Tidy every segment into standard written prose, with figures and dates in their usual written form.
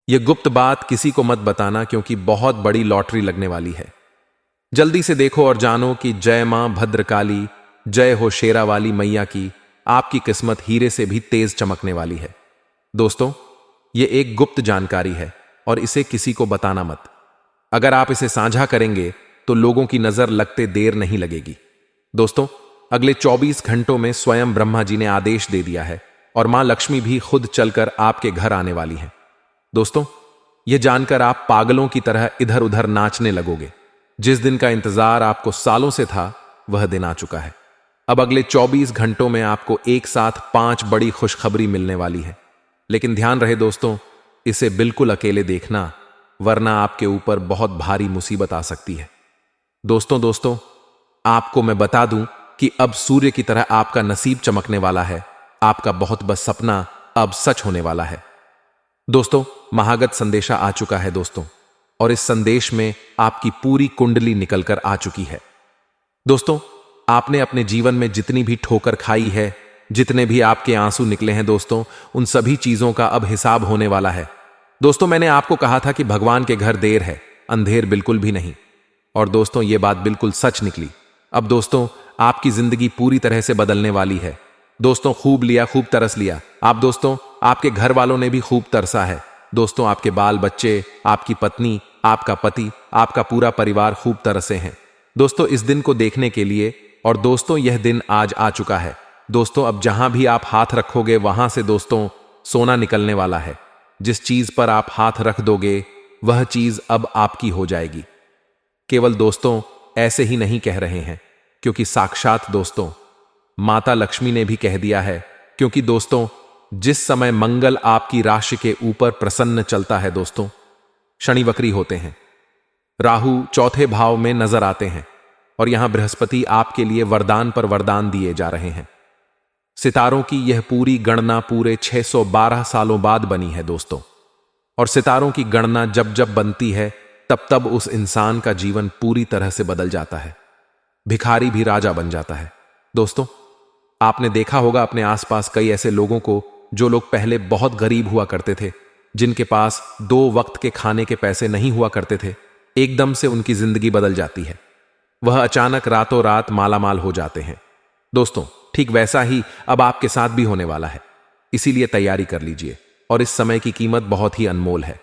यह गुप्त बात किसी को मत बताना, क्योंकि बहुत बड़ी लॉटरी लगने वाली है। जल्दी से देखो और जानो कि जय मां भद्रकाली, जय हो शेरा वाली मैया की, आपकी किस्मत हीरे से भी तेज चमकने वाली है। दोस्तों, यह एक गुप्त जानकारी है और इसे किसी को बताना मत। अगर आप इसे साझा करेंगे तो लोगों की नजर लगते देर नहीं लगेगी। दोस्तों, अगले 24 घंटों में स्वयं ब्रह्मा जी ने आदेश दे दिया है और मां लक्ष्मी भी खुद चलकर आपके घर आने वाली हैं। दोस्तों, यह जानकर आप पागलों की तरह इधर उधर नाचने लगोगे। जिस दिन का इंतजार आपको सालों से था, वह दिन आ चुका है। अब अगले 24 घंटों में आपको एक साथ 5 बड़ी खुशखबरी मिलने वाली है। लेकिन ध्यान रहे दोस्तों, इसे बिल्कुल अकेले देखना, वरना आपके ऊपर बहुत भारी मुसीबत आ सकती है। दोस्तों, आपको मैं बता दूं कि अब सूर्य की तरह आपका नसीब चमकने वाला है। आपका बहुत बस सपना अब सच होने वाला है। दोस्तों, महागत संदेशा आ चुका है दोस्तों, और इस संदेश में आपकी पूरी कुंडली निकलकर आ चुकी है। दोस्तों, आपने अपने जीवन में जितनी भी ठोकर खाई है, जितने भी आपके आंसू निकले हैं दोस्तों, उन सभी चीजों का अब हिसाब होने वाला है। दोस्तों, मैंने आपको कहा था कि भगवान के घर देर है, अंधेर बिल्कुल भी नहीं। और दोस्तों, यह बात बिल्कुल सच निकली। अब दोस्तों, आपकी जिंदगी पूरी तरह से बदलने वाली है। दोस्तों, खूब लिया, खूब तरस लिया। आप दोस्तों, आपके घर वालों ने भी खूब तरसा है। दोस्तों, आपके बाल बच्चे, आपकी पत्नी, आपका पति, आपका पूरा परिवार खूब तरसे हैं दोस्तों इस दिन को देखने के लिए। और दोस्तों, यह दिन आज आ चुका है। दोस्तों, अब जहां भी आप हाथ रखोगे वहां से दोस्तों सोना निकलने वाला है। जिस चीज पर आप हाथ रख दोगे वह चीज अब आपकी हो जाएगी। केवल दोस्तों ऐसे ही नहीं कह रहे हैं, क्योंकि साक्षात दोस्तों माता लक्ष्मी ने भी कह दिया है। क्योंकि दोस्तों, जिस समय मंगल आपकी राशि के ऊपर प्रसन्न चलता है दोस्तों, शनि वक्री होते हैं, राहु चौथे भाव में नजर आते हैं, और यहां बृहस्पति आपके लिए वरदान पर वरदान दिए जा रहे हैं। सितारों की यह पूरी गणना पूरे 612 सालों बाद बनी है दोस्तों। और सितारों की गणना जब जब बनती है, तब तब उस इंसान का जीवन पूरी तरह से बदल जाता है। भिखारी भी राजा बन जाता है। दोस्तों, आपने देखा होगा अपने आसपास कई ऐसे लोगों को, जो लोग पहले बहुत गरीब हुआ करते थे, जिनके पास 2 वक्त के खाने के पैसे नहीं हुआ करते थे। एकदम से उनकी जिंदगी बदल जाती है। वह अचानक रातों रात मालामाल हो जाते हैं। दोस्तों, ठीक वैसा ही अब आपके साथ भी होने वाला है। इसीलिए तैयारी कर लीजिए, और इस समय की कीमत बहुत ही अनमोल है।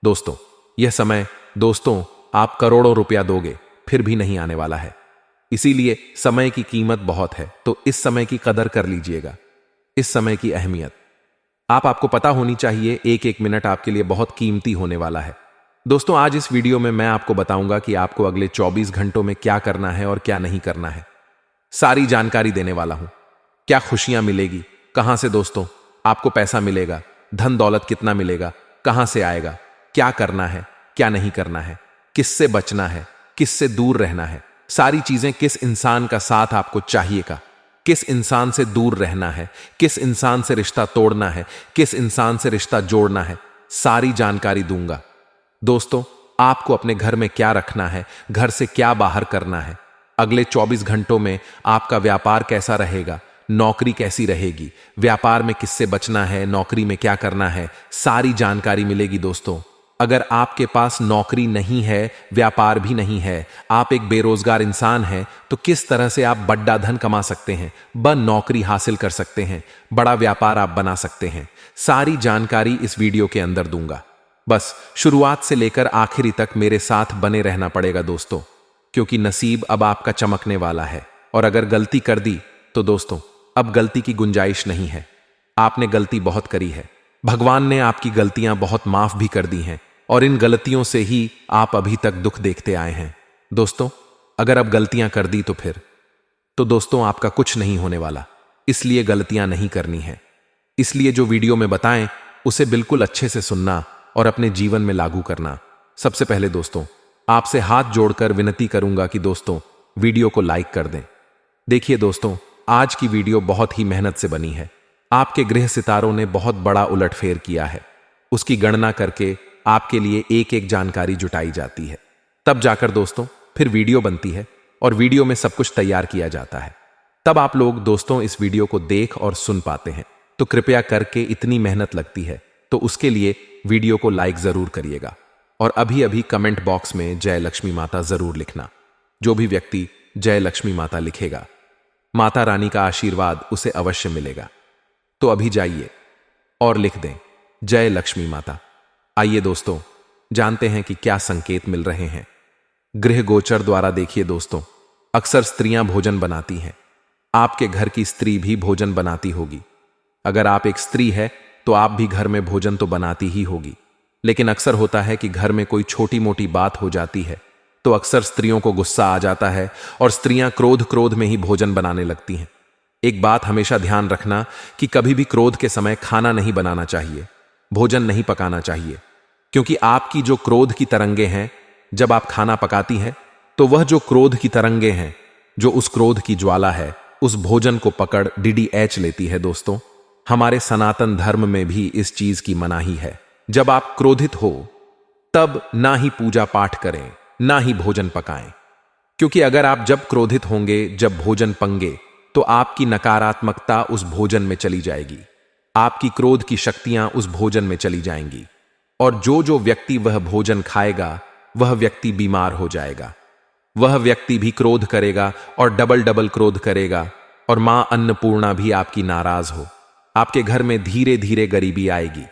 दोस्तों, यह समय दोस्तों आप करोड़ों रुपया दोगे फिर भी नहीं आने वाला है। इसीलिए समय की कीमत बहुत है, तो इस समय की कदर कर लीजिएगा। इस समय की अहमियत आपको पता होनी चाहिए। एक एक मिनट आपके लिए बहुत कीमती होने वाला है। दोस्तों, आज इस वीडियो में मैं आपको बताऊंगा कि आपको अगले 24 घंटों में क्या करना है और क्या नहीं करना है। सारी जानकारी देने वाला हूं। क्या खुशियां मिलेगी, कहां से दोस्तों आपको पैसा मिलेगा, धन दौलत कितना मिलेगा, कहां से आएगा, क्या करना है, क्या नहीं करना है, किससे बचना है, किससे दूर रहना है, सारी चीजें, किस इंसान का साथ आपको चाहिएगा, किस इंसान से दूर रहना है, किस इंसान से रिश्ता तोड़ना है, किस इंसान से रिश्ता जोड़ना है, सारी जानकारी दूंगा। दोस्तों, आपको अपने घर में क्या रखना है, घर से क्या बाहर करना है, अगले 24 घंटों में आपका व्यापार कैसा रहेगा, नौकरी कैसी रहेगी, व्यापार में किससे बचना है, नौकरी में क्या करना है, सारी जानकारी मिलेगी। दोस्तों, अगर आपके पास नौकरी नहीं है, व्यापार भी नहीं है, आप एक बेरोजगार इंसान हैं, तो किस तरह से आप बड़ा धन कमा सकते हैं, नौकरी हासिल कर सकते हैं, बड़ा व्यापार आप बना सकते हैं, सारी जानकारी इस वीडियो के अंदर दूंगा। बस शुरुआत से लेकर आखिरी तक मेरे साथ बने रहना पड़ेगा दोस्तों, क्योंकि नसीब अब आपका चमकने वाला है। और अगर गलती कर दी तो दोस्तों अब गलती की गुंजाइश नहीं है। आपने गलती बहुत करी है, भगवान ने आपकी गलतियां बहुत माफ भी कर दी हैं, और इन गलतियों से ही आप अभी तक दुख देखते आए हैं। दोस्तों, अगर अब गलतियां कर दी तो दोस्तों आपका कुछ नहीं होने वाला। इसलिए गलतियां नहीं करनी है। इसलिए जो वीडियो में बताएं उसे बिल्कुल अच्छे से सुनना और अपने जीवन में लागू करना। सबसे पहले दोस्तों आपसे हाथ जोड़कर विनती करूंगा कि दोस्तों वीडियो को लाइक कर दें। देखिए दोस्तों, आज की वीडियो बहुत ही मेहनत से बनी है। आपके गृह सितारों ने बहुत बड़ा उलटफेर किया है। उसकी गणना करके आपके लिए एक एक जानकारी जुटाई जाती है, तब जाकर दोस्तों फिर वीडियो बनती है, और वीडियो में सब कुछ तैयार किया जाता है। तब आप लोग दोस्तों इस वीडियो को देख और सुन पाते हैं। तो कृपया करके, इतनी मेहनत लगती है तो उसके लिए वीडियो को लाइक जरूर करिएगा और अभी अभी कमेंट बॉक्स में जय लक्ष्मी माता जरूर लिखना। जो भी व्यक्ति जय लक्ष्मी माता लिखेगा, माता रानी का आशीर्वाद उसे अवश्य मिलेगा। तो अभी जाइए और लिख दें जय लक्ष्मी माता। आइए दोस्तों, जानते हैं कि क्या संकेत मिल रहे हैं। गृह गोचर द्वारा देखिए दोस्तों, अक्सर स्त्रियां भोजन बनाती हैं। आपके घर की स्त्री भी भोजन बनाती होगी। अगर आप एक स्त्री है तो आप भी घर में भोजन तो बनाती ही होगी, लेकिन अक्सर होता है कि घर में कोई छोटी मोटी बात हो जाती है तो अक्सर स्त्रियों को गुस्सा आ जाता है और स्त्रियां क्रोध में ही भोजन बनाने लगती हैं। एक बात हमेशा ध्यान रखना कि कभी भी क्रोध के समय खाना नहीं बनाना चाहिए, भोजन नहीं पकाना चाहिए, क्योंकि आपकी जो क्रोध की तरंगे हैं, जब आप खाना पकाती हैं तो वह जो क्रोध की तरंगे हैं, जो उस क्रोध की ज्वाला है, उस भोजन को पकड़ DDH लेती है। दोस्तों, हमारे सनातन धर्म में भी इस चीज की मनाही है। जब आप क्रोधित हो तब ना ही पूजा पाठ करें, ना ही भोजन पकाएं, क्योंकि अगर आप जब क्रोधित होंगे, जब भोजन पंगे, तो आपकी नकारात्मकता उस भोजन में चली जाएगी, आपकी क्रोध की शक्तियां उस भोजन में चली जाएंगी और जो व्यक्ति वह भोजन खाएगा वह व्यक्ति बीमार हो जाएगा। वह व्यक्ति भी क्रोध करेगा और डबल क्रोध करेगा और मां अन्नपूर्णा भी आपकी नाराज हो। आपके घर में धीरे धीरे गरीबी आएगी।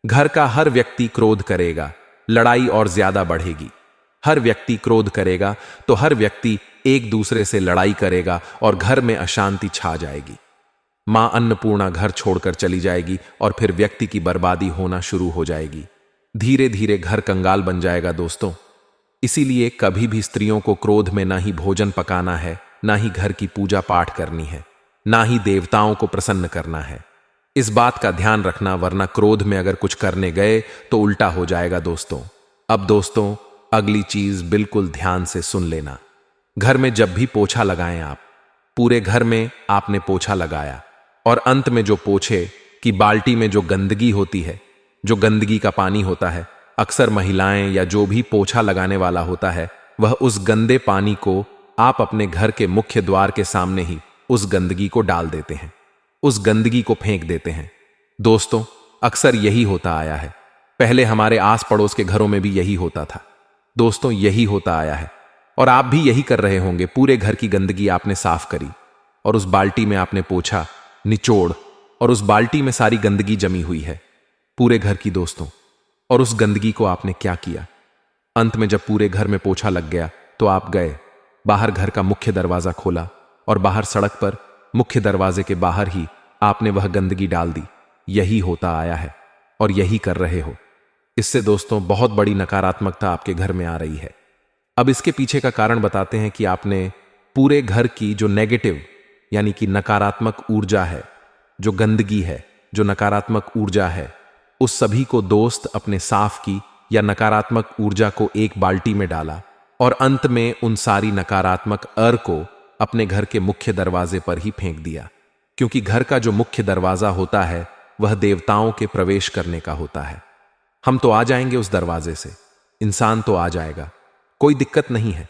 घर का हर व्यक्ति क्रोध करेगा, लड़ाई और ज्यादा बढ़ेगी। हर व्यक्ति क्रोध करेगा तो हर व्यक्ति एक दूसरे से लड़ाई करेगा और घर में अशांति छा जाएगी। मां अन्नपूर्णा घर छोड़कर चली जाएगी और फिर व्यक्ति की बर्बादी होना शुरू हो जाएगी। धीरे धीरे घर कंगाल बन जाएगा। दोस्तों, इसीलिए कभी भी स्त्रियों को क्रोध में ना ही भोजन पकाना है, ना ही घर की पूजा पाठ करनी है, ना ही देवताओं को प्रसन्न करना है। इस बात का ध्यान रखना, वरना क्रोध में अगर कुछ करने गए तो उल्टा हो जाएगा। दोस्तों, अब दोस्तों अगली चीज बिल्कुल ध्यान से सुन लेना। घर में जब भी पोछा लगाएं आप, पूरे घर में आपने पोछा लगाया और अंत में जो पोछे की बाल्टी में जो गंदगी होती है, जो गंदगी का पानी होता है, अक्सर महिलाएं या जो भी पोछा लगाने वाला होता है, वह उस गंदे पानी को आप अपने घर के मुख्य द्वार के सामने ही उस गंदगी को डाल देते हैं, उस गंदगी को फेंक देते हैं। दोस्तों, अक्सर यही होता आया है। पहले हमारे आस पड़ोस के घरों में भी यही होता था। दोस्तों, यही होता आया है और आप भी यही कर रहे होंगे। पूरे घर की गंदगी आपने साफ करी और उस बाल्टी में आपने पोछा निचोड़ और उस बाल्टी में सारी गंदगी जमी हुई है पूरे घर की। दोस्तों, और उस गंदगी को आपने क्या किया? अंत में जब पूरे घर में पोछा लग गया तो आप गए बाहर, घर का मुख्य दरवाजा खोला और बाहर सड़क पर मुख्य दरवाजे के बाहर ही आपने वह गंदगी डाल दी। यही होता आया है और यही कर रहे हो। इससे दोस्तों बहुत बड़ी नकारात्मकता आपके घर में आ रही है। अब इसके पीछे का कारण बताते हैं कि आपने पूरे घर की जो नेगेटिव यानी कि नकारात्मक ऊर्जा है, जो गंदगी है, जो नकारात्मक ऊर्जा है, उस सभी को दोस्त अपने साफ की या नकारात्मक ऊर्जा को एक बाल्टी में डाला और अंत में उन सारी नकारात्मक को अपने घर के मुख्य दरवाजे पर ही फेंक दिया। क्योंकि घर का जो मुख्य दरवाजा होता है वह देवताओं के प्रवेश करने का होता है। हम तो आ जाएंगे उस दरवाजे से, इंसान तो आ जाएगा, कोई दिक्कत नहीं है,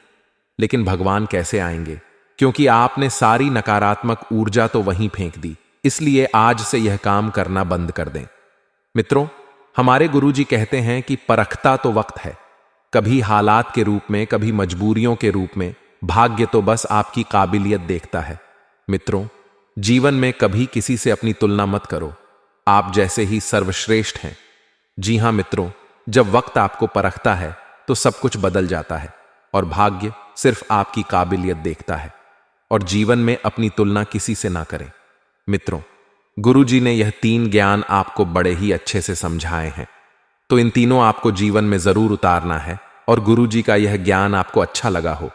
लेकिन भगवान कैसे आएंगे? क्योंकि आपने सारी नकारात्मक ऊर्जा तो वहीं फेंक दी। इसलिए आज से यह काम करना बंद कर दें। मित्रों, हमारे गुरुजी कहते हैं कि परखता तो वक्त है, कभी हालात के रूप में, कभी मजबूरियों के रूप में, भाग्य तो बस आपकी काबिलियत देखता है। मित्रों, जीवन में कभी किसी से अपनी तुलना मत करो, आप जैसे ही सर्वश्रेष्ठ हैं। जी हां मित्रों, जब वक्त आपको परखता है तो सब कुछ बदल जाता है और भाग्य सिर्फ आपकी काबिलियत देखता है। और जीवन में अपनी तुलना किसी से ना करें। मित्रों, गुरुजी ने यह 3 ज्ञान आपको बड़े ही अच्छे से समझाए हैं, तो इन तीनों आपको जीवन में जरूर उतारना है। और गुरुजी का यह ज्ञान आपको अच्छा लगा हो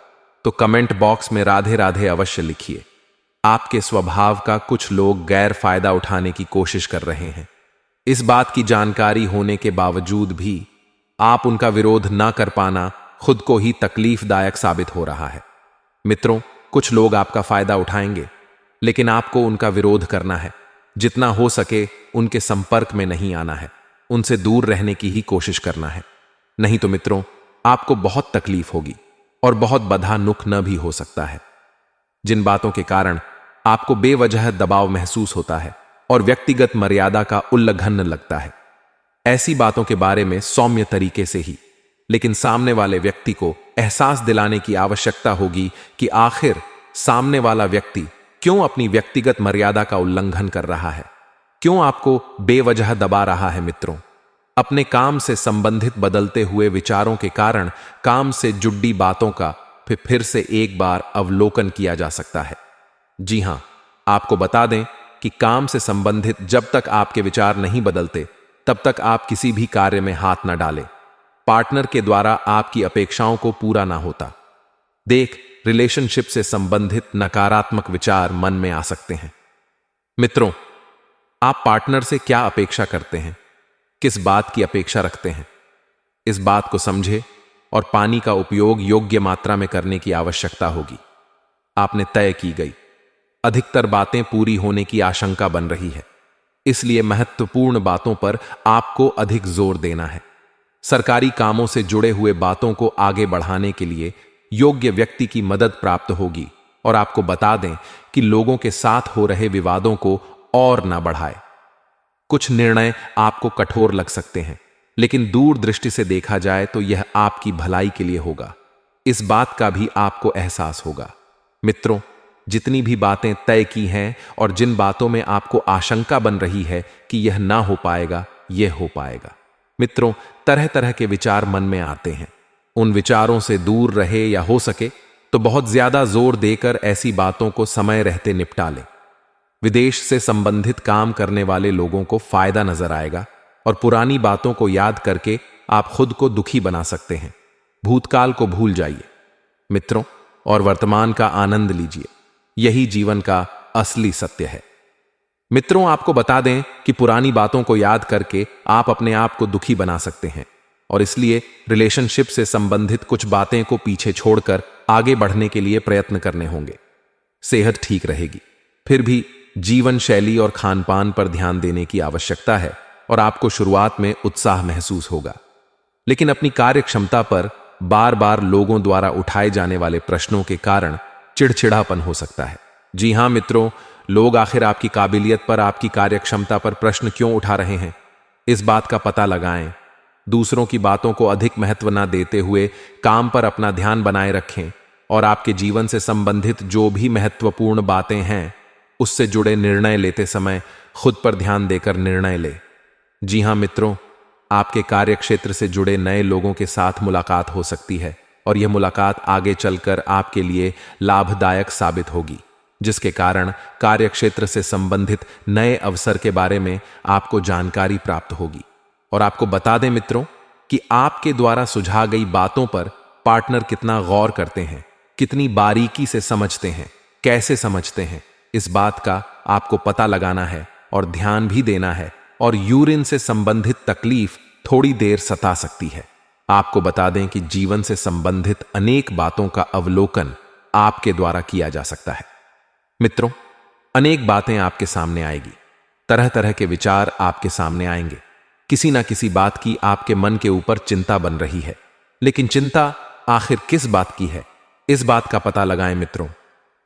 तो कमेंट बॉक्स में राधे राधे अवश्य लिखिए। आपके स्वभाव का कुछ लोग गैर फायदा उठाने की कोशिश कर रहे हैं। इस बात की जानकारी होने के बावजूद भी आप उनका विरोध ना कर पाना खुद को ही तकलीफदायक साबित हो रहा है। मित्रों, कुछ लोग आपका फायदा उठाएंगे, लेकिन आपको उनका विरोध करना है। जितना हो सके उनके संपर्क में नहीं आना है, उनसे दूर रहने की ही कोशिश करना है। नहीं तो मित्रों, आपको बहुत तकलीफ होगी और बहुत बधा नुक न भी हो सकता है। जिन बातों के कारण आपको बेवजह दबाव महसूस होता है और व्यक्तिगत मर्यादा का उल्लंघन लगता है, ऐसी बातों के बारे में सौम्य तरीके से ही, लेकिन सामने वाले व्यक्ति को एहसास दिलाने की आवश्यकता होगी कि आखिर सामने वाला व्यक्ति क्यों अपनी व्यक्तिगत मर्यादा का उल्लंघन कर रहा है, क्यों आपको बेवजह दबा रहा है। मित्रों, अपने काम से संबंधित बदलते हुए विचारों के कारण काम से जुड़ी बातों का फिर से एक बार अवलोकन किया जा सकता है। जी हां, आपको बता दें कि काम से संबंधित जब तक आपके विचार नहीं बदलते तब तक आप किसी भी कार्य में हाथ न डालें। पार्टनर के द्वारा आपकी अपेक्षाओं को पूरा ना होता देख रिलेशनशिप से संबंधित नकारात्मक विचार मन में आ सकते हैं। मित्रों, आप पार्टनर से क्या अपेक्षा करते हैं, किस बात की अपेक्षा रखते हैं, इस बात को समझे और पानी का उपयोग योग्य मात्रा में करने की आवश्यकता होगी। आपने तय की गई अधिकतर बातें पूरी होने की आशंका बन रही है, इसलिए महत्वपूर्ण बातों पर आपको अधिक जोर देना है। सरकारी कामों से जुड़े हुए बातों को आगे बढ़ाने के लिए योग्य व्यक्ति की मदद प्राप्त होगी और आपको बता दें कि लोगों के साथ हो रहे विवादों को और ना बढ़ाए। कुछ निर्णय आपको कठोर लग सकते हैं, लेकिन दूर दृष्टि से देखा जाए तो यह आपकी भलाई के लिए होगा। इस बात का भी आपको एहसास होगा। मित्रों, जितनी भी बातें तय की हैं और जिन बातों में आपको आशंका बन रही है कि यह ना हो पाएगा, यह हो पाएगा। मित्रों, तरह तरह के विचार मन में आते हैं। उन विचारों से दूर रहे या हो सके तो बहुत ज्यादा जोर देकर ऐसी बातों को समय रहते निपटा लें। विदेश से संबंधित काम करने वाले लोगों को फायदा नजर आएगा और पुरानी बातों को याद करके आप खुद को दुखी बना सकते हैं। भूतकाल को भूल जाइए मित्रों और वर्तमान का आनंद लीजिए। यही जीवन का असली सत्य है। मित्रों, आपको बता दें कि पुरानी बातों को याद करके आप अपने आप को दुखी बना सकते हैं और इसलिए रिलेशनशिप से संबंधित कुछ बातें को पीछे छोड़कर आगे बढ़ने के लिए प्रयत्न करने होंगे। सेहत ठीक रहेगी, फिर भी जीवन शैली और खान पान पर ध्यान देने की आवश्यकता है और आपको शुरुआत में उत्साह महसूस होगा, लेकिन अपनी कार्य क्षमता पर बार बार लोगों द्वारा उठाए जाने वाले प्रश्नों के कारण चिड़चिड़ापन हो सकता है। जी हां मित्रों, लोग आखिर आपकी काबिलियत पर, आपकी कार्यक्षमता पर प्रश्न क्यों उठा रहे हैं, इस बात का पता लगाएं। दूसरों की बातों को अधिक महत्व न देते हुए काम पर अपना ध्यान बनाए रखें और आपके जीवन से संबंधित जो भी महत्वपूर्ण बातें हैं उससे जुड़े निर्णय लेते समय खुद पर ध्यान देकर निर्णय लें। जी हां मित्रों, आपके कार्यक्षेत्र से जुड़े नए लोगों के साथ मुलाकात हो सकती है और यह मुलाकात आगे चलकर आपके लिए लाभदायक साबित होगी, जिसके कारण कार्यक्षेत्र से संबंधित नए अवसर के बारे में आपको जानकारी प्राप्त होगी। और आपको बता दें मित्रों कि आपके द्वारा सुझा गई बातों पर पार्टनर कितना गौर करते हैं, कितनी बारीकी से समझते हैं, कैसे समझते हैं, इस बात का आपको पता लगाना है और ध्यान भी देना है। और यूरिन से संबंधित तकलीफ थोड़ी देर सता सकती है। आपको बता दें कि जीवन से संबंधित अनेक बातों का अवलोकन आपके द्वारा किया जा सकता है। मित्रों, अनेक बातें आपके सामने आएगी, तरह तरह के विचार आपके सामने आएंगे। किसी ना किसी बात की आपके मन के ऊपर चिंता बन रही है, लेकिन चिंता आखिर किस बात की है, इस बात का पता लगाएं मित्रों,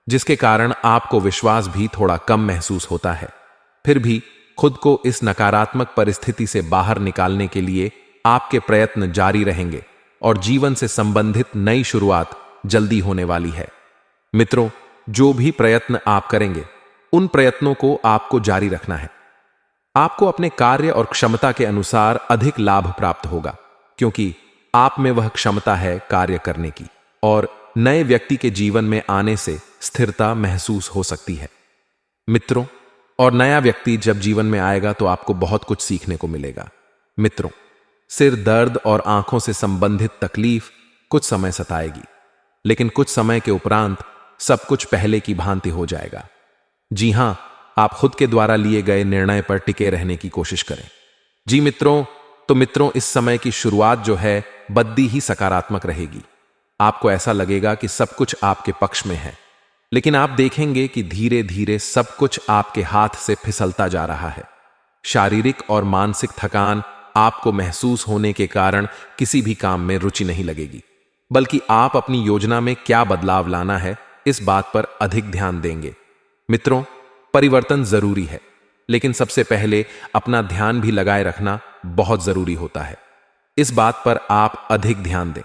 जिसके कारण आपको विश्वास भी थोड़ा कम महसूस होता है। फिर भी खुद को इस नकारात्मक परिस्थिति से बाहर निकालने के लिए आपके प्रयत्न जारी रहेंगे और जीवन से संबंधित नई शुरुआत जल्दी होने वाली है। मित्रों, जो भी प्रयत्न आप करेंगे उन प्रयत्नों को आपको जारी रखना है। आपको अपने कार्य और क्षमता के अनुसार अधिक लाभ प्राप्त होगा, क्योंकि आप में वह क्षमता है कार्य करने की, और नए व्यक्ति के जीवन में आने से स्थिरता महसूस हो सकती है। मित्रों, और नया व्यक्ति जब जीवन में आएगा तो आपको बहुत कुछ सीखने को मिलेगा। मित्रों, सिर दर्द और आंखों से संबंधित तकलीफ कुछ समय सताएगी, लेकिन कुछ समय के उपरांत सब कुछ पहले की भांति हो जाएगा। जी हां, आप खुद के द्वारा लिए गए निर्णय पर टिके रहने की कोशिश करें। जी मित्रों, तो मित्रों, इस समय की शुरुआत जो है बद्दी ही सकारात्मक रहेगी। आपको ऐसा लगेगा कि सब कुछ आपके पक्ष में है, लेकिन आप देखेंगे कि धीरे धीरे सब कुछ आपके हाथ से फिसलता जा रहा है। शारीरिक और मानसिक थकान आपको महसूस होने के कारण किसी भी काम में रुचि नहीं लगेगी, बल्कि आप अपनी योजना में क्या बदलाव लाना है इस बात पर अधिक ध्यान देंगे। मित्रों, परिवर्तन जरूरी है, लेकिन सबसे पहले अपना ध्यान भी लगाए रखना बहुत जरूरी होता है। इस बात पर आप अधिक ध्यान दें।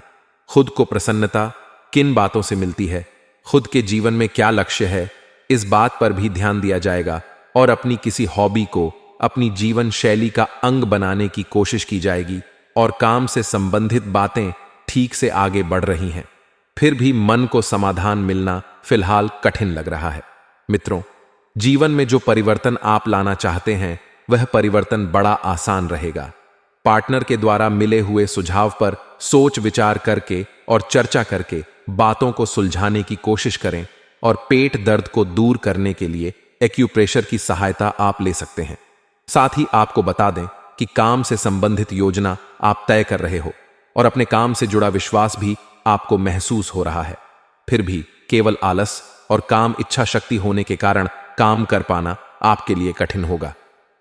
खुद को प्रसन्नता किन बातों से मिलती है, खुद के जीवन में क्या लक्ष्य है, इस बात पर भी ध्यान दिया जाएगा और अपनी किसी हॉबी को अपनी जीवन शैली का अंग बनाने की कोशिश की जाएगी और काम से संबंधित बातें ठीक से आगे बढ़ रही हैं। फिर भी मन को समाधान मिलना फिलहाल कठिन लग रहा है। मित्रों, जीवन में जो परिवर्तन आप लाना चाहते हैं वह परिवर्तन बड़ा आसान रहेगा। पार्टनर के द्वारा मिले हुए सुझाव पर सोच विचार करके और चर्चा करके बातों को सुलझाने की कोशिश करें और पेट दर्द को दूर करने के लिए एक्यूप्रेशर की सहायता आप ले सकते हैं। साथ ही आपको बता दें कि काम से संबंधित योजना आप तय कर रहे हो और अपने काम से जुड़ा विश्वास भी आपको महसूस हो रहा है। फिर भी केवल आलस और काम इच्छा शक्ति होने के कारण काम कर पाना आपके लिए कठिन होगा।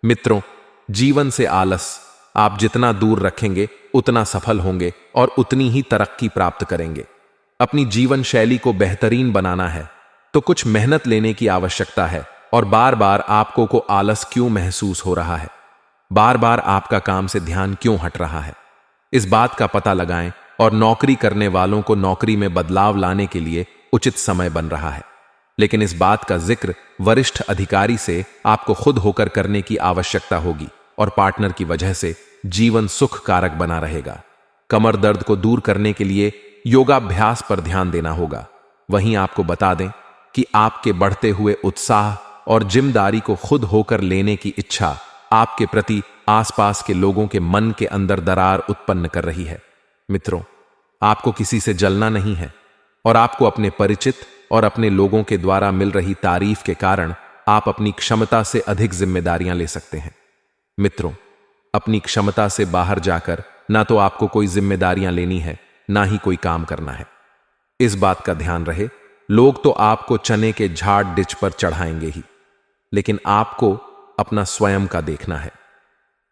मित्रों, जीवन से आलस आप जितना दूर रखेंगे उतना सफल होंगे और उतनी ही तरक्की प्राप्त करेंगे। अपनी जीवन शैली को बेहतरीन बनाना है तो कुछ मेहनत लेने की आवश्यकता है। और बार बार आपको को आलस क्यों महसूस हो रहा है, बार बार आपका काम से ध्यान क्यों हट रहा है, इस बात का पता लगाएं और नौकरी करने वालों को नौकरी में बदलाव लाने के लिए उचित समय बन रहा है। लेकिन इस बात का जिक्र वरिष्ठ अधिकारी से आपको खुद होकर करने की आवश्यकता होगी और पार्टनर की वजह से जीवन सुख कारक बना रहेगा। कमर दर्द को दूर करने के लिए योगाभ्यास पर ध्यान देना होगा। वहीं आपको बता दें कि आपके बढ़ते हुए उत्साह और जिम्मेदारी को खुद होकर लेने की इच्छा आपके प्रति आसपास के लोगों के मन के अंदर दरार उत्पन्न कर रही है। मित्रों, आपको किसी से जलना नहीं है और आपको अपने परिचित और अपने लोगों के द्वारा मिल रही तारीफ के कारण आप अपनी क्षमता से अधिक जिम्मेदारियां ले सकते हैं। मित्रों, अपनी क्षमता से बाहर जाकर ना तो आपको कोई जिम्मेदारियां लेनी है, ना ही कोई काम करना है। इस बात का ध्यान रहे, लोग तो आपको चने के झाड़ डिच पर चढ़ाएंगे ही, लेकिन आपको अपना स्वयं का देखना है।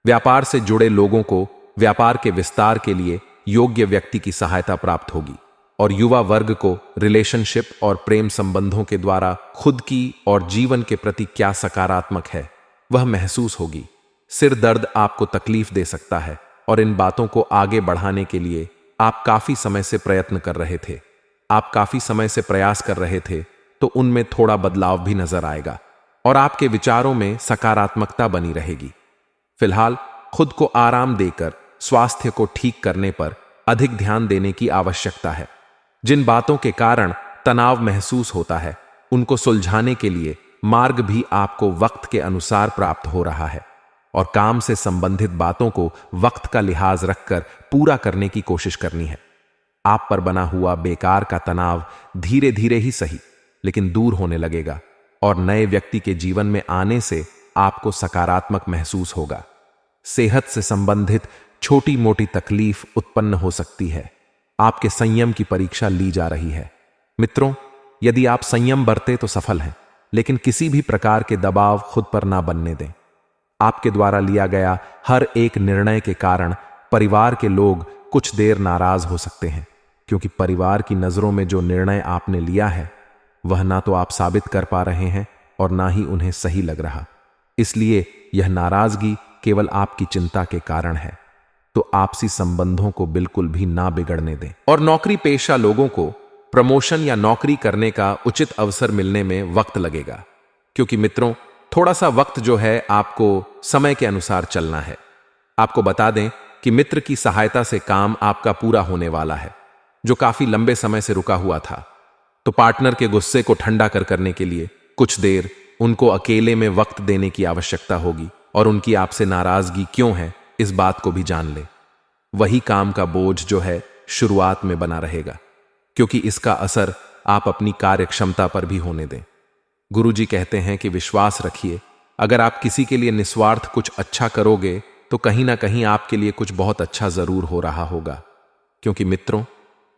व्यापार से जुड़े लोगों को व्यापार के विस्तार के लिए योग्य व्यक्ति की सहायता प्राप्त होगी और युवा वर्ग को रिलेशनशिप और प्रेम संबंधों के द्वारा खुद की और जीवन के प्रति क्या सकारात्मक है वह महसूस होगी। सिर दर्द आपको तकलीफ दे सकता है और इन बातों को आगे बढ़ाने के लिए आप काफी समय से प्रयत्न कर रहे थे, आप काफी समय से प्रयास कर रहे थे, तो उनमें थोड़ा बदलाव भी नजर आएगा और आपके विचारों में सकारात्मकता बनी रहेगी। फिलहाल खुद को आराम देकर स्वास्थ्य को ठीक करने पर अधिक ध्यान देने की आवश्यकता है। जिन बातों के कारण तनाव महसूस होता है उनको सुलझाने के लिए मार्ग भी आपको वक्त के अनुसार प्राप्त हो रहा है और काम से संबंधित बातों को वक्त का लिहाज रखकर पूरा करने की कोशिश करनी है। आप पर बना हुआ बेकार का तनाव धीरे धीरे ही सही लेकिन दूर होने लगेगा और नए व्यक्ति के जीवन में आने से आपको सकारात्मक महसूस होगा। सेहत से संबंधित छोटी मोटी तकलीफ उत्पन्न हो सकती है। आपके संयम की परीक्षा ली जा रही है। मित्रों, यदि आप संयम बरते तो सफल हैं, लेकिन किसी भी प्रकार के दबाव खुद पर ना बनने दें। आपके द्वारा लिया गया हर एक निर्णय के कारण परिवार के लोग कुछ देर नाराज हो सकते हैं, क्योंकि परिवार की नजरों में जो निर्णय आपने लिया है वह ना तो आप साबित कर पा रहे हैं और ना ही उन्हें सही लग रहा। इसलिए यह नाराजगी केवल आपकी चिंता के कारण है। तो आपसी संबंधों को बिल्कुल भी ना बिगड़ने दें। और नौकरी पेशा लोगों को प्रमोशन या नौकरी करने का उचित अवसर मिलने में वक्त लगेगा, क्योंकि मित्रों थोड़ा सा वक्त जो है आपको समय के अनुसार चलना है। आपको बता दें कि मित्र की सहायता से काम आपका पूरा होने वाला है जो काफी लंबे समय से रुका हुआ था। तो पार्टनर के गुस्से को ठंडा करने के लिए कुछ देर उनको अकेले में वक्त देने की आवश्यकता होगी और उनकी आपसे नाराजगी क्यों है इस बात को भी जान ले। वही काम का बोझ जो है शुरुआत में बना रहेगा, क्योंकि इसका असर आप अपनी कार्यक्षमता पर भी होने दें। गुरुजी कहते हैं कि विश्वास रखिए, अगर आप किसी के लिए निस्वार्थ कुछ अच्छा करोगे तो कहीं ना कहीं आपके लिए कुछ बहुत अच्छा जरूर हो रहा होगा। क्योंकि मित्रों,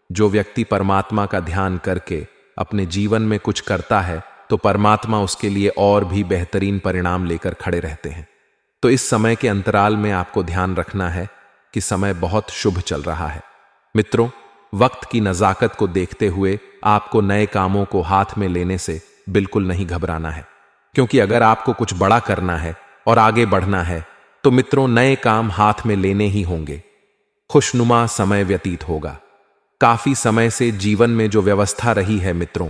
जो व्यक्ति परमात्मा का ध्यान करके अपने जीवन में कुछ करता है तो परमात्मा उसके लिए और भी बेहतरीन परिणाम लेकर खड़े रहते हैं। तो इस समय के अंतराल में आपको ध्यान रखना है कि समय बहुत शुभ चल रहा है। मित्रों, वक्त की नजाकत को देखते हुए आपको नए कामों को हाथ में लेने से बिल्कुल नहीं घबराना है, क्योंकि अगर आपको कुछ बड़ा करना है और आगे बढ़ना है तो मित्रों नए काम हाथ में लेने ही होंगे। खुशनुमा समय व्यतीत होगा। काफी समय से जीवन में जो व्यवस्था रही है मित्रों,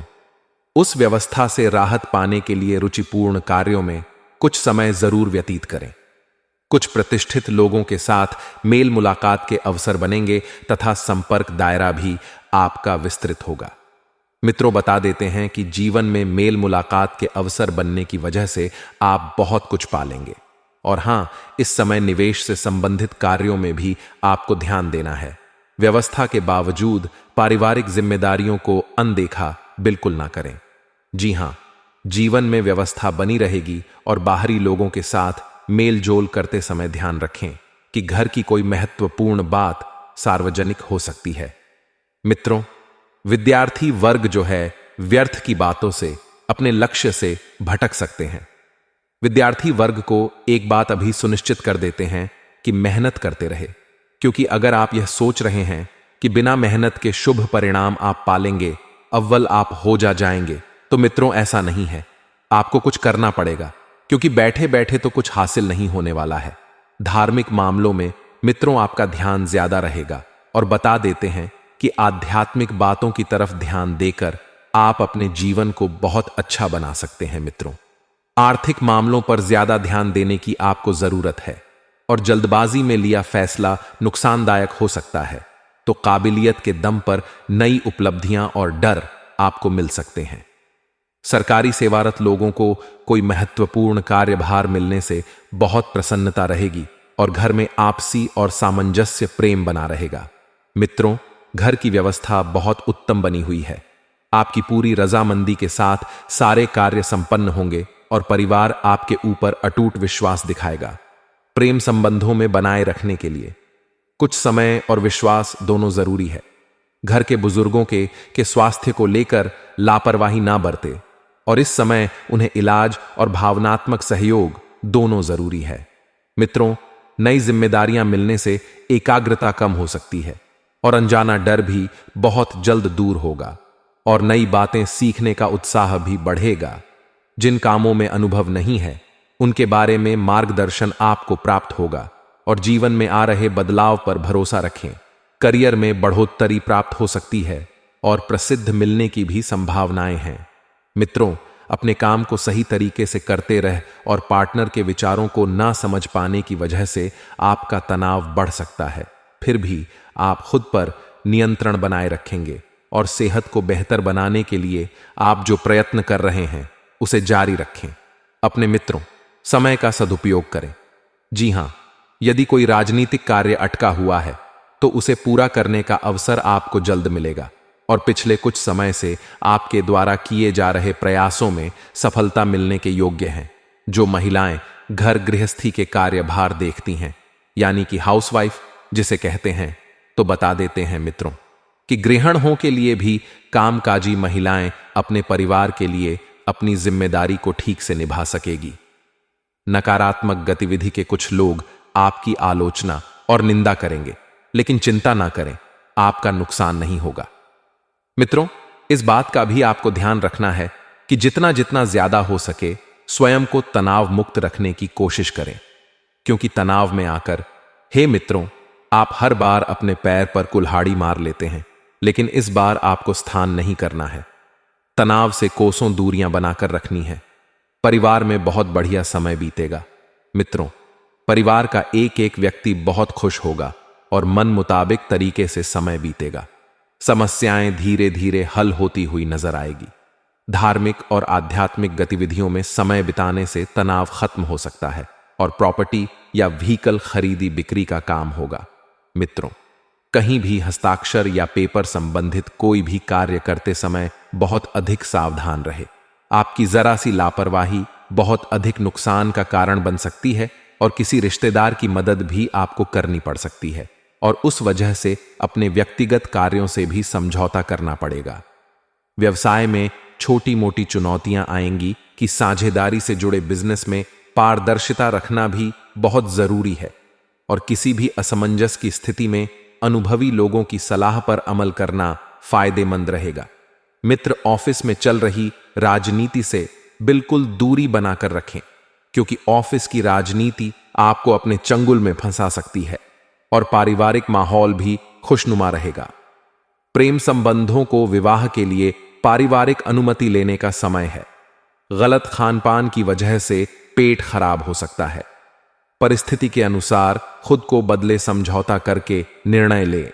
उस व्यवस्था से राहत पाने के लिए रुचिपूर्ण कार्यों में कुछ समय जरूर व्यतीत करें। कुछ प्रतिष्ठित लोगों के साथ मेल मुलाकात के अवसर बनेंगे तथा संपर्क दायरा भी आपका विस्तृत होगा। मित्रों, बता देते हैं कि जीवन में मेल मुलाकात के अवसर बनने की वजह से आप बहुत कुछ पालेंगे। और हां, इस समय निवेश से संबंधित कार्यों में भी आपको ध्यान देना है। व्यवस्था के बावजूद पारिवारिक जिम्मेदारियों को अनदेखा बिल्कुल ना करें। जी हां, जीवन में व्यवस्था बनी रहेगी और बाहरी लोगों के साथ मेल जोल करते समय ध्यान रखें कि घर की कोई महत्वपूर्ण बात सार्वजनिक हो सकती है। मित्रों, विद्यार्थी वर्ग जो है व्यर्थ की बातों से अपने लक्ष्य से भटक सकते हैं। विद्यार्थी वर्ग को एक बात अभी सुनिश्चित कर देते हैं कि मेहनत करते रहे, क्योंकि अगर आप यह सोच रहे हैं कि बिना मेहनत के शुभ परिणाम आप पालेंगे, अव्वल आप हो जाएंगे, तो मित्रों ऐसा नहीं है। आपको कुछ करना पड़ेगा, क्योंकि बैठे बैठे तो कुछ हासिल नहीं होने वाला है। धार्मिक मामलों में मित्रों आपका ध्यान ज्यादा रहेगा और बता देते हैं कि आध्यात्मिक बातों की तरफ ध्यान देकर आप अपने जीवन को बहुत अच्छा बना सकते हैं। मित्रों, आर्थिक मामलों पर ज्यादा ध्यान देने की आपको जरूरत है और जल्दबाजी में लिया फैसला नुकसानदायक हो सकता है, तो काबिलियत के दम पर नई उपलब्धियां और डर आपको मिल सकते हैं। सरकारी सेवारत लोगों को कोई महत्वपूर्ण कार्यभार मिलने से बहुत प्रसन्नता रहेगी और घर में आपसी और सामंजस्य प्रेम बना रहेगा। मित्रों, घर की व्यवस्था बहुत उत्तम बनी हुई है। आपकी पूरी रजामंदी के साथ सारे कार्य संपन्न होंगे और परिवार आपके ऊपर अटूट विश्वास दिखाएगा। प्रेम संबंधों में बनाए रखने के लिए कुछ समय और विश्वास दोनों जरूरी है। घर के बुजुर्गों के स्वास्थ्य को लेकर लापरवाही ना बरते और इस समय उन्हें इलाज और भावनात्मक सहयोग दोनों जरूरी है। मित्रों, नई जिम्मेदारियां मिलने से एकाग्रता कम हो सकती है और अनजाना डर भी बहुत जल्द दूर होगा और नई बातें सीखने का उत्साह भी बढ़ेगा। जिन कामों में अनुभव नहीं है, उनके बारे में मार्गदर्शन आपको प्राप्त होगा और जीवन में आ रहे बदलाव पर भरोसा रखें। करियर में बढ़ोतरी प्राप्त हो सकती है और प्रसिद्ध मिलने की भी संभावनाएं हैं। मित्रों, अपने काम को सही तरीके से करते रह और पार्टनर के विचारों को ना समझ पाने की वजह से आपका तनाव बढ़ सकता है। फिर भी आप खुद पर नियंत्रण बनाए रखेंगे और सेहत को बेहतर बनाने के लिए आप जो प्रयत्न कर रहे हैं उसे जारी रखें। अपने मित्रों, समय का सदुपयोग करें। जी हां, यदि कोई राजनीतिक कार्य अटका हुआ है तो उसे पूरा करने का अवसर आपको जल्द मिलेगा और पिछले कुछ समय से आपके द्वारा किए जा रहे प्रयासों में सफलता मिलने के योग्य हैं। जो महिलाएं घर गृहस्थी के कार्यभार देखती हैं, यानी कि हाउसवाइफ जिसे कहते हैं, तो बता देते हैं मित्रों कि गृहिणों के लिए भी कामकाजी महिलाएं अपने परिवार के लिए अपनी जिम्मेदारी को ठीक से निभा सकेगी। नकारात्मक गतिविधि के कुछ लोग आपकी आलोचना और निंदा करेंगे, लेकिन चिंता ना करें, आपका नुकसान नहीं होगा। मित्रों, इस बात का भी आपको ध्यान रखना है कि जितना जितना ज्यादा हो सके स्वयं को तनाव मुक्त रखने की कोशिश करें, क्योंकि तनाव में आकर, हे मित्रों, आप हर बार अपने पैर पर कुल्हाड़ी मार लेते हैं, लेकिन इस बार आपको स्थान नहीं करना है। तनाव से कोसों दूरियां बनाकर रखनी है। परिवार में बहुत बढ़िया समय बीतेगा। मित्रों, परिवार का एक एक व्यक्ति बहुत खुश होगा और मन मुताबिक तरीके से समय बीतेगा। समस्याएं धीरे धीरे हल होती हुई नजर आएगी। धार्मिक और आध्यात्मिक गतिविधियों में समय बिताने से तनाव खत्म हो सकता है और प्रॉपर्टी या व्हीकल खरीदी बिक्री का काम होगा। मित्रों, कहीं भी हस्ताक्षर या पेपर संबंधित कोई भी कार्य करते समय बहुत अधिक सावधान रहे। आपकी जरा सी लापरवाही बहुत अधिक नुकसान का कारण बन सकती है और किसी रिश्तेदार की मदद भी आपको करनी पड़ सकती है और उस वजह से अपने व्यक्तिगत कार्यों से भी समझौता करना पड़ेगा। व्यवसाय में छोटी मोटी चुनौतियां आएंगी कि साझेदारी से जुड़े बिजनेस में पारदर्शिता रखना भी बहुत जरूरी है और किसी भी असमंजस की स्थिति में अनुभवी लोगों की सलाह पर अमल करना फायदेमंद रहेगा। मित्र, ऑफिस में चल रही राजनीति से बिल्कुल दूरी बनाकर रखें। क्योंकि ऑफिस की राजनीति आपको अपने चंगुल में फंसा सकती है और पारिवारिक माहौल भी खुशनुमा रहेगा। प्रेम संबंधों को विवाह के लिए पारिवारिक अनुमति लेने का समय है। गलत खानपान की वजह से पेट खराब हो सकता है। परिस्थिति के अनुसार खुद को बदले समझौता करके निर्णय लें।